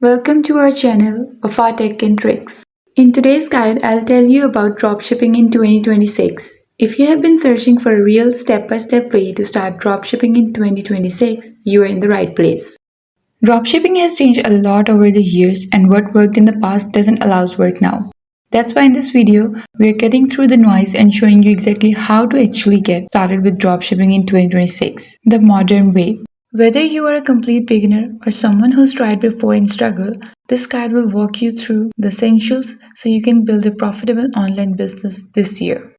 Welcome to our channel, Wafa Tech and Tricks. In today's guide, I'll tell you about dropshipping in 2026. If you have been searching for a real step-by-step way to start dropshipping in 2026, you are in the right place. Dropshipping has changed a lot over the years, and what worked in the past doesn't allow work now. That's why in this video, we're cutting through the noise and showing you exactly how to actually get started with dropshipping in 2026, the modern way. Whether you are a complete beginner or someone who's tried before and struggled, this guide will walk you through the essentials so you can build a profitable online business this year.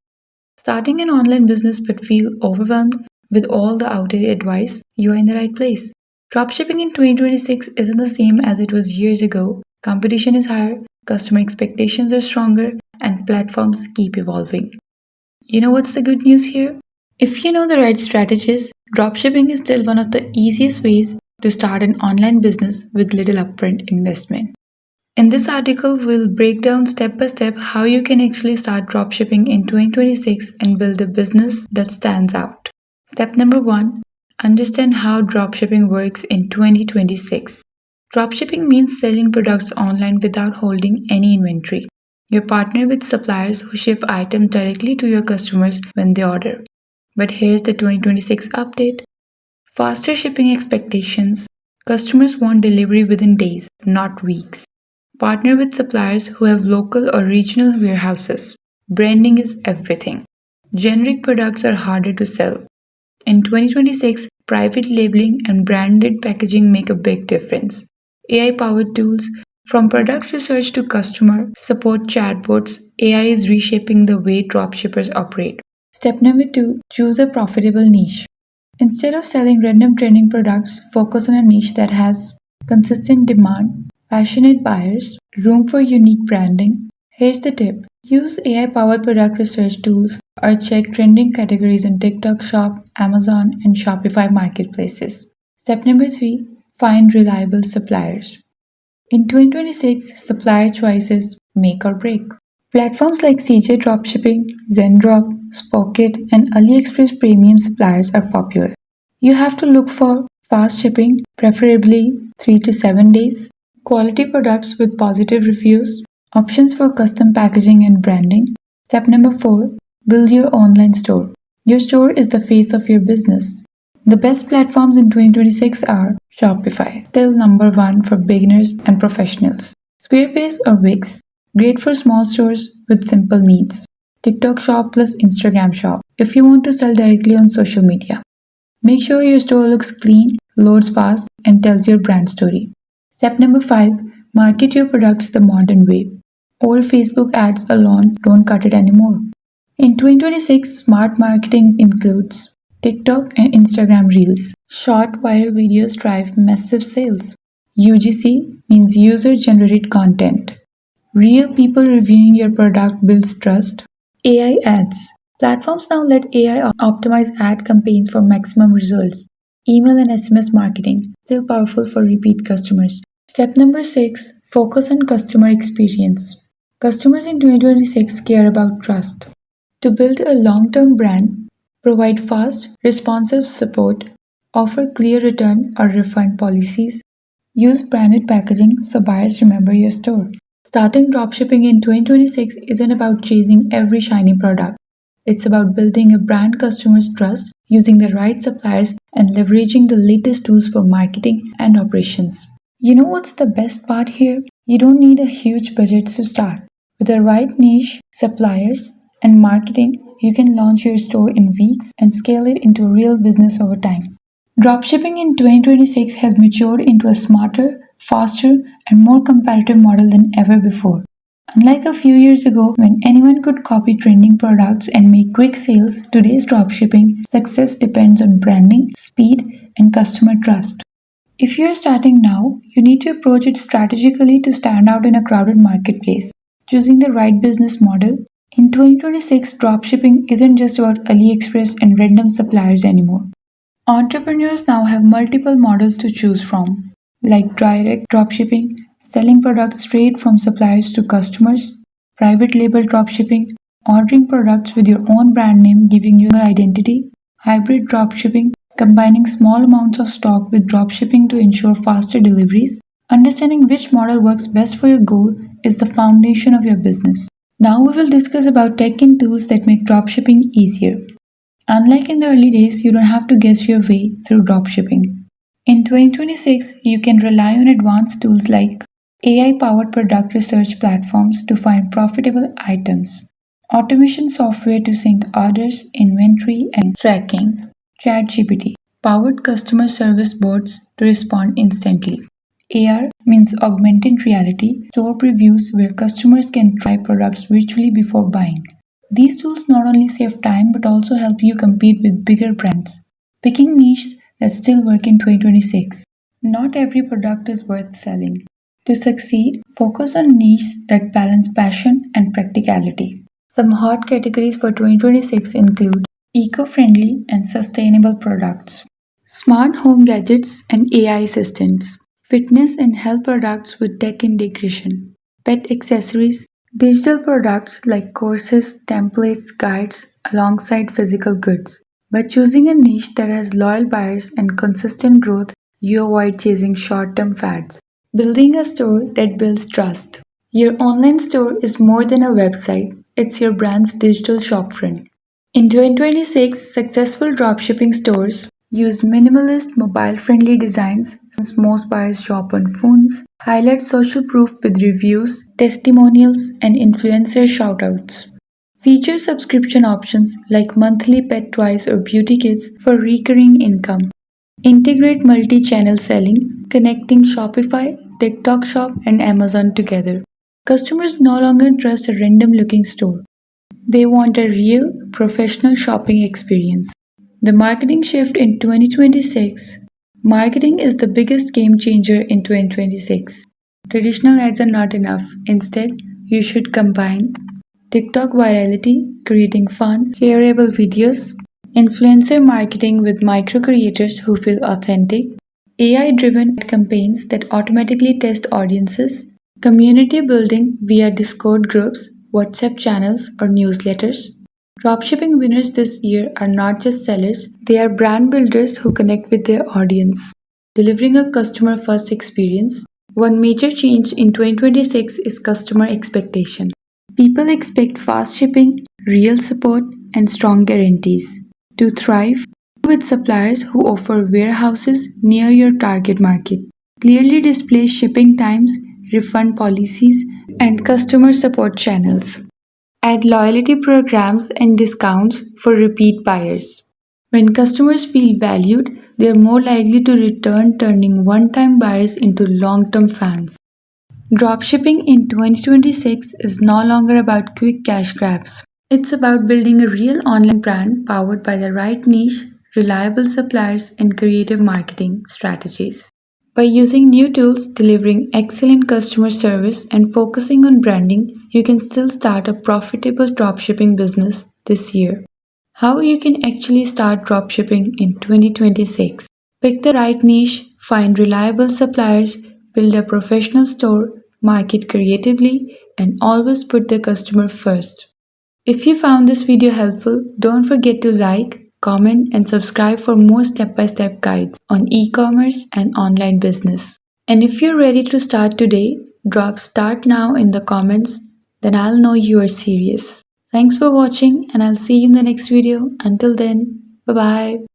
Starting an online business but feel overwhelmed with all the outdated advice, you are in the right place. Dropshipping in 2026 isn't the same as it was years ago. Competition is higher, customer expectations are stronger, and platforms keep evolving. You know what's the good news here? If you know the right strategies, dropshipping is still one of the easiest ways to start an online business with little upfront investment. In this article, we'll break down step by step how you can actually start dropshipping in 2026 and build a business that stands out. Step number 1, understand how dropshipping works in 2026. Dropshipping means selling products online without holding any inventory. You partner with suppliers who ship items directly to your customers when they order. But here's the 2026 update. Faster shipping expectations. Customers want delivery within days, not weeks. Partner with suppliers who have local or regional warehouses. Branding is everything. Generic products are harder to sell. In 2026, private labeling and branded packaging make a big difference. AI-powered tools, from product research to customer support chatbots, AI is reshaping the way dropshippers operate. Step number 2, choose a profitable niche. Instead of selling random trending products, focus on a niche that has consistent demand, passionate buyers, room for unique branding. Here's the tip. Use AI-powered product research tools or check trending categories on TikTok Shop, Amazon, and Shopify marketplaces. Step number 3, find reliable suppliers. In 2026, supplier choices make or break. Platforms like CJ Dropshipping, Zendrop, Spocket, and AliExpress premium suppliers are popular. You have to look for fast shipping, preferably 3 to 7 days, quality products with positive reviews, options for custom packaging and branding. Step number 4, build your online store. Your store is the face of your business. The best platforms in 2026 are Shopify, still number 1 for beginners and professionals. Squarespace or Wix, great for small stores with simple needs. TikTok Shop plus Instagram Shop if you want to sell directly on social media. Make sure your store looks clean, loads fast, and tells your brand story. Step number 5, market your products the modern way. Old Facebook ads alone don't cut it anymore. In 2026, smart marketing includes TikTok and Instagram Reels. Short viral videos drive massive sales. UGC means user-generated content. Real people reviewing your product builds trust. AI ads. Platforms now let AI optimize ad campaigns for maximum results. Email and SMS marketing, still powerful for repeat customers. Step number 6, focus on customer experience. Customers in 2026 care about trust. To build a long-term brand, provide fast, responsive support, offer clear return or refund policies, use branded packaging so buyers remember your store. Starting dropshipping in 2026 isn't about chasing every shiny product. It's about building a brand customers trust, using the right suppliers, and leveraging the latest tools for marketing and operations. You know what's the best part here? You don't need a huge budget to start. With the right niche, suppliers, and marketing, you can launch your store in weeks and scale it into a real business over time. Dropshipping in 2026 has matured into a smarter, faster, and more competitive model than ever before. Unlike a few years ago when anyone could copy trending products and make quick sales, today's dropshipping success depends on branding, speed, and customer trust. If you're starting now, you need to approach it strategically to stand out in a crowded marketplace. Choosing the right business model. In 2026, dropshipping isn't just about AliExpress and random suppliers anymore. Entrepreneurs now have multiple models to choose from, like direct dropshipping, selling products straight from suppliers to customers, private label dropshipping, ordering products with your own brand name giving you your identity, hybrid dropshipping, combining small amounts of stock with dropshipping to ensure faster deliveries, Understanding which model works best for your goal is the foundation of your business. Now we will discuss about tech and tools that make dropshipping easier. Unlike in the early days, you don't have to guess your way through dropshipping. In 2026, you can rely on advanced tools like AI-powered product research platforms to find profitable items, automation software to sync orders, inventory, and tracking, ChatGPT, powered customer service bots to respond instantly. AR means augmented reality, store previews where customers can try products virtually before buying. These tools not only save time but also help you compete with bigger brands, picking niches that still work in 2026. Not every product is worth selling. To succeed, focus on niches that balance passion and practicality. Some hot categories for 2026 include eco-friendly and sustainable products, smart home gadgets and AI assistants, fitness and health products with tech integration, pet accessories, digital products like courses, templates, guides alongside physical goods. By choosing a niche that has loyal buyers and consistent growth, you avoid chasing short term fads. Building a store that builds trust. Your online store is more than a website, it's your brand's digital shopfront. In 2026, successful dropshipping stores use minimalist, mobile friendly designs since most buyers shop on phones, highlight social proof with reviews, testimonials, and influencer shoutouts. Feature subscription options like monthly pet toys or beauty kits for recurring income. Integrate multi channel selling, connecting Shopify, TikTok Shop, and Amazon together. Customers no longer trust a random looking store. They want a real, professional shopping experience. The marketing shift in 2026. Marketing is the biggest game changer in 2026. Traditional ads are not enough. Instead, you should combine TikTok virality, creating fun, shareable videos, influencer marketing with micro creators who feel authentic, AI driven campaigns that automatically test audiences, community building via Discord groups, WhatsApp channels, or newsletters. Dropshipping winners this year are not just sellers, they are brand builders who connect with their audience. Delivering a customer first experience. One major change in 2026 is customer expectation. People expect fast shipping, real support, and strong guarantees. To thrive, with suppliers who offer warehouses near your target market. Clearly display shipping times, refund policies, and customer support channels. Add loyalty programs and discounts for repeat buyers. When customers feel valued, they are more likely to return, turning one time buyers into long term fans. Dropshipping in 2026 is no longer about quick cash grabs. It's about building a real online brand powered by the right niche, reliable suppliers, and creative marketing strategies. By using new tools, delivering excellent customer service, and focusing on branding, you can still start a profitable dropshipping business this year. How you can actually start dropshipping in 2026. Pick the right niche, find reliable suppliers, build a professional store, market creatively, and always put the customer first. If you found this video helpful, don't forget to like, comment, and subscribe for more step-by-step guides on e-commerce and online business. And if you're ready to start today, drop start now in the comments, then I'll know you are serious. Thanks for watching and I'll see you in the next video. Until then, bye bye.